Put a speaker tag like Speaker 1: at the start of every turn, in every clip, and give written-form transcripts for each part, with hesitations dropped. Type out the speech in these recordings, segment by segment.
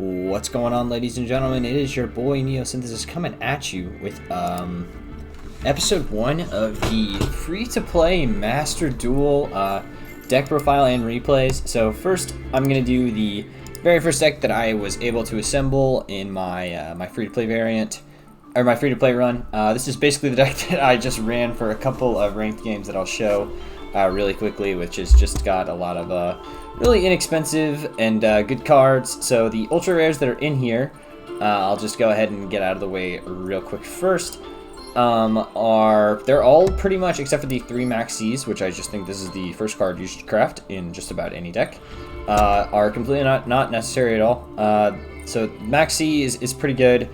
Speaker 1: What's going on, ladies and gentlemen? It is your boy Neosynthesis coming at you with episode 1 of the free-to-play Master Duel deck profile and replays. So first, I'm going to do the very first deck that I was able to assemble in my my free-to-play variant, or my free-to-play run. This is basically the deck that I just ran for a couple of ranked games that I'll show really quickly, which has just got a lot of really inexpensive and good cards. So the ultra rares that are in here, I'll just go ahead and get out of the way real quick first. They're all pretty much, except for the 3 Maxis, which I just think this is the first card you should craft in just about any deck, are completely not necessary at all. So Maxi is pretty good.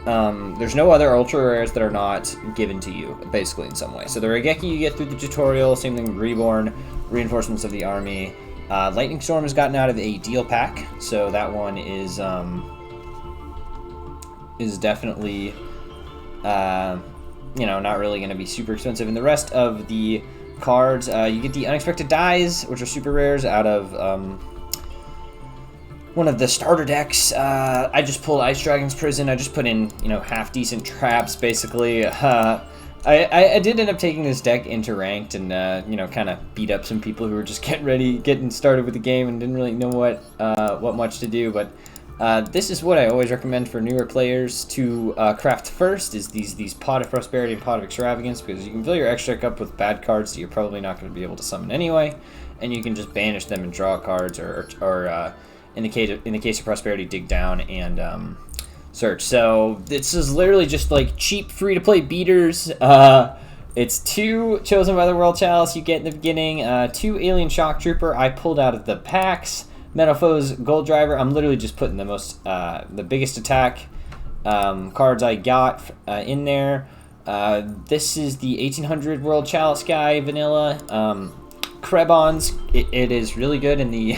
Speaker 1: There's no other ultra rares that are not given to you, basically, in some way. So the Regeki you get through the tutorial, same thing with Reborn, Reinforcements of the Army. Lightning Storm has gotten out of a deal pack, so that one is definitely, not really going to be super expensive. And the rest of the cards, you get the Unexpected Dies, which are super rares, out of one of the starter decks. I just pulled Ice Dragon's Prison. I just put in, half-decent traps, basically. I did end up taking this deck into ranked and, kind of beat up some people who were just getting started with the game and didn't really know what much to do. But this is what I always recommend for newer players to craft first, is these Pot of Prosperity and Pot of Extravagance, because you can fill your extra deck up with bad cards that you're probably not going to be able to summon anyway, and you can just banish them and draw cards, or in the case of Prosperity, dig down and search. So this is literally just like cheap free-to-play beaters. It's 2 Chosen by the World Chalice you get in the beginning, 2 Alien Shock Trooper I pulled out of the packs, Metal-Foes Gold Driver. I'm literally just putting the biggest attack cards I got in there. This is the 1800 World Chalice guy, vanilla. Krebons, it is really good in the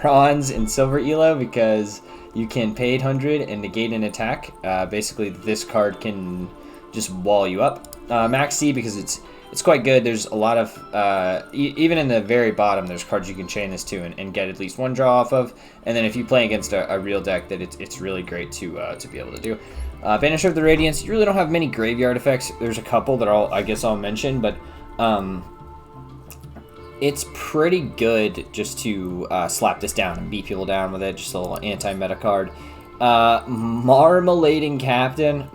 Speaker 1: bronze and silver elo because you can pay 800 and negate an attack. Basically, this card can just wall you up. Maxi, because it's quite good. There's a lot of, even in the very bottom, there's cards you can chain this to and get at least 1 draw off of. And then if you play against a real deck, that it's really great to be able to do. Banisher of the Radiance, you really don't have many graveyard effects. There's a couple that I guess I'll mention, but it's pretty good just to slap this down and beat people down with it. Just a little anti-meta card. Marmalading Captain.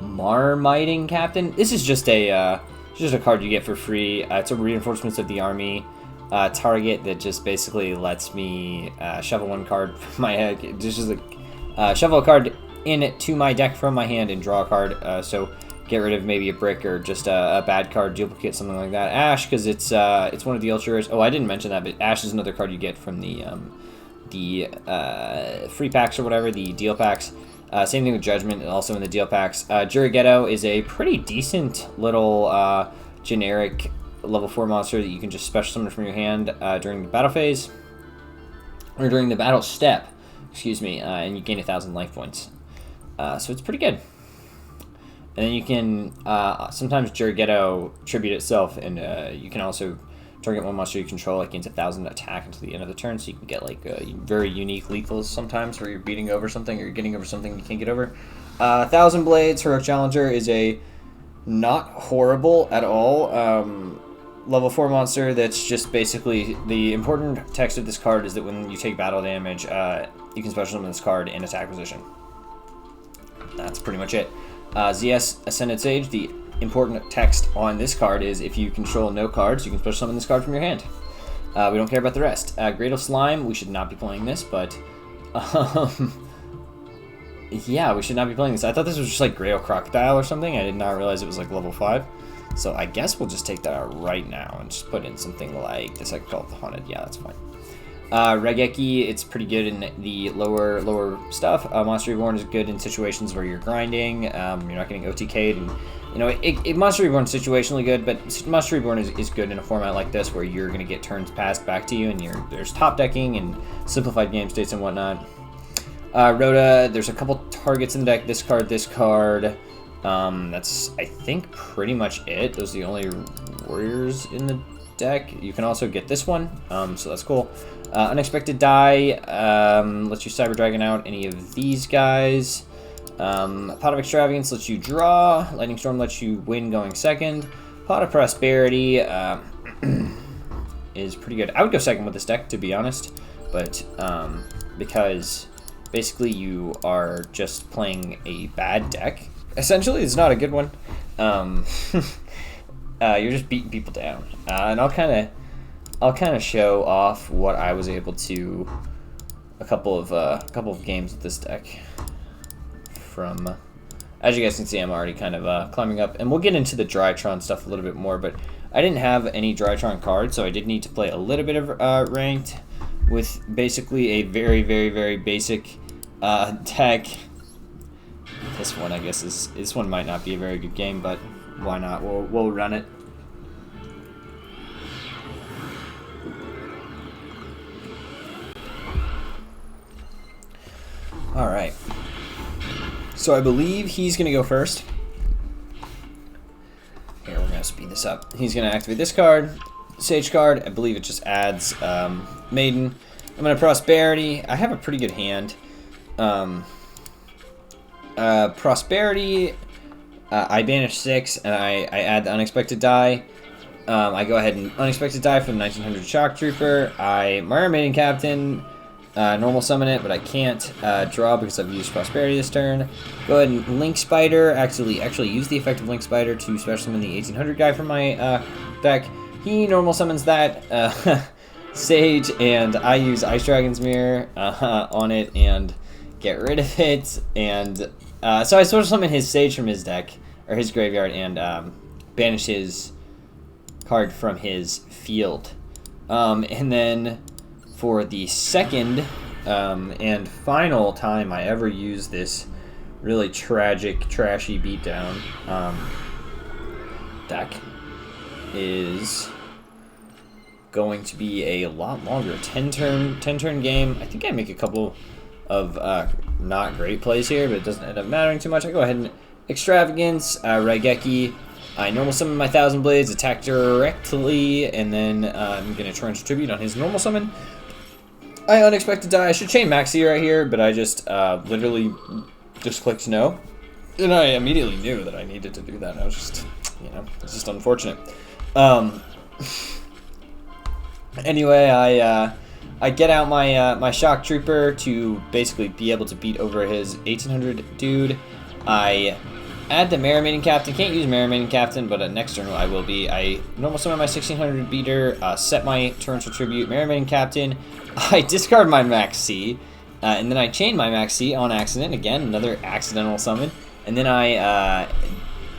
Speaker 1: Marmiting Captain. This is just a card you get for free. It's a Reinforcements of the Army target that just basically lets me shuffle 1 card from my head. This is shuffle a card into my deck from my hand and draw a card. So get rid of maybe a brick or just a bad card, duplicate, something like that. Ash, because it's one of the ultra rares. Oh, I didn't mention that, but Ash is another card you get from the free packs or whatever, the deal packs. Same thing with Judgment, also in the deal packs. Jurigetto is a pretty decent little generic level 4 monster that you can just special summon from your hand during the battle phase, or during the battle step, excuse me, and you gain 1,000 life points. So it's pretty good. And then you can sometimes Jurigetto tribute itself, and you can also target 1 monster you control, like gains 1,000 attack until the end of the turn, so you can get like very unique lethals sometimes where you're beating over something or you're getting over something you can't get over. 1,000 Blades, Heroic Challenger, is a not horrible at all level 4 monster that's just basically, the important text of this card is that when you take battle damage, you can special summon this card in attack position. That's pretty much it. ZS Ascended Sage, the important text on this card is if you control no cards, you can special summon this card from your hand. We don't care about the rest. Greater Slime, we should not be playing this, but yeah, we should not be playing this. I thought this was just like Grail Crocodile or something. I did not realize it was like level 5. So I guess we'll just take that out right now and just put in something like this. I call it the Haunted. Yeah, that's fine. Regeki, it's pretty good in the lower stuff. Monster Reborn is good in situations where you're grinding, you're not getting OTK'd, and Monster Reborn is situationally good, but Monster Reborn is good in a format like this where you're going to get turns passed back to you, and there's top decking and simplified game states and whatnot. Rhoda, there's a couple targets in the deck. This card. That's, I think, pretty much it. Those are the only warriors in the deck. You can also get this one, so that's cool. Unexpected die lets you Cyber Dragon out any of these guys. Pot of Extravagance lets you draw. Lightning Storm lets you win going second. Pot of Prosperity is pretty good. I would go second with this deck, to be honest, but because basically you are just playing a bad deck. Essentially, it's not a good one. You're just beating people down, and I'll kind of show off what I was able to a couple of games with this deck. From, as you guys can see, I'm already kind of climbing up, and we'll get into the Drytron stuff a little bit more, but I didn't have any Drytron cards, so I did need to play a little bit of ranked with basically a very, very, very basic deck. This one, I guess, this one might not be a very good game, but why not? We'll run it. All right. So I believe he's going to go first. Here, we're going to speed this up. He's going to activate this card, Sage card. I believe it just adds Maiden. I'm going to Prosperity. I have a pretty good hand. Prosperity, I banish 6, and I add the Unexpected die. I go ahead and Unexpected die for the 1900 Shock Trooper. I Mara Maiden Captain. Normal summon it, but I can't draw because I've used Prosperity this turn. Go ahead and Link Spider. Actually use the effect of Link Spider to special summon the 1800 guy from my deck. He normal summons that Sage, and I use Ice Dragon's Mirror on it and get rid of it. And so I special summon his Sage from his deck, or his graveyard, and banish his card from his field. And then for the second and final time I ever use this really tragic, trashy beatdown deck is going to be a lot longer. 10 turn game. I think I make a couple of not great plays here, but it doesn't end up mattering too much. I go ahead and Extravagance, Raigeki. I normal summon my Thousand Blades, attack directly, and then I'm going to Torrential Tribute on his normal summon. I Unexpected die. I should chain Maxi right here, but I just literally just clicked no. And I immediately knew that I needed to do that. I was just, it's just unfortunate. Anyway, I get out my my Shock Trooper to basically be able to beat over his 1800 dude. I add the Mara Maiden Captain. Can't use Mara Maiden Captain, but next turn I will be. I normal summon my 1600 beater, set my Torrential Tribute, Mara Maiden Captain. I discard my Max C, and then I chain my Max C on accident. Again, another accidental summon. And then I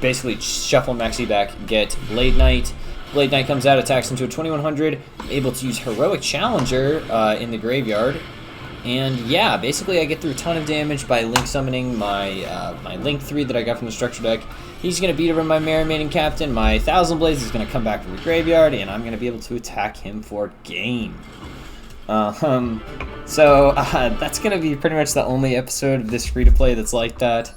Speaker 1: basically shuffle Max C back, get Blade Knight. Blade Knight comes out, attacks into a 2100. Able to use Heroic Challenger in the graveyard. And yeah, basically I get through a ton of damage by Link summoning my my Link 3 that I got from the structure deck. He's going to beat over my Mara Maiden Captain. My Thousand Blades is going to come back from the graveyard, and I'm going to be able to attack him for game. So that's going to be pretty much the only episode of this free-to-play that's like that.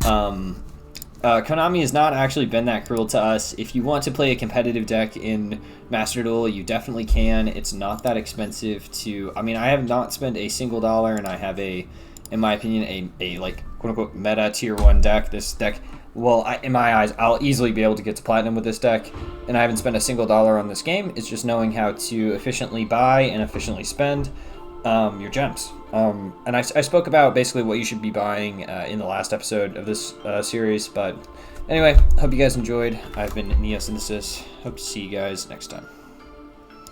Speaker 1: Konami has not actually been that cruel to us. If you want to play a competitive deck in Master Duel, you definitely can. It's not that expensive to... I mean, I have not spent a single dollar, and I have a, in my opinion, a like, quote-unquote, meta tier 1 deck. This deck, well, in my eyes, I'll easily be able to get to Platinum with this deck, and I haven't spent a single dollar on this game. It's just knowing how to efficiently buy and efficiently spend your gems. And I spoke about basically what you should be buying in the last episode of this series, but anyway, hope you guys enjoyed. I've been Neosynthesis. Hope to see you guys next time.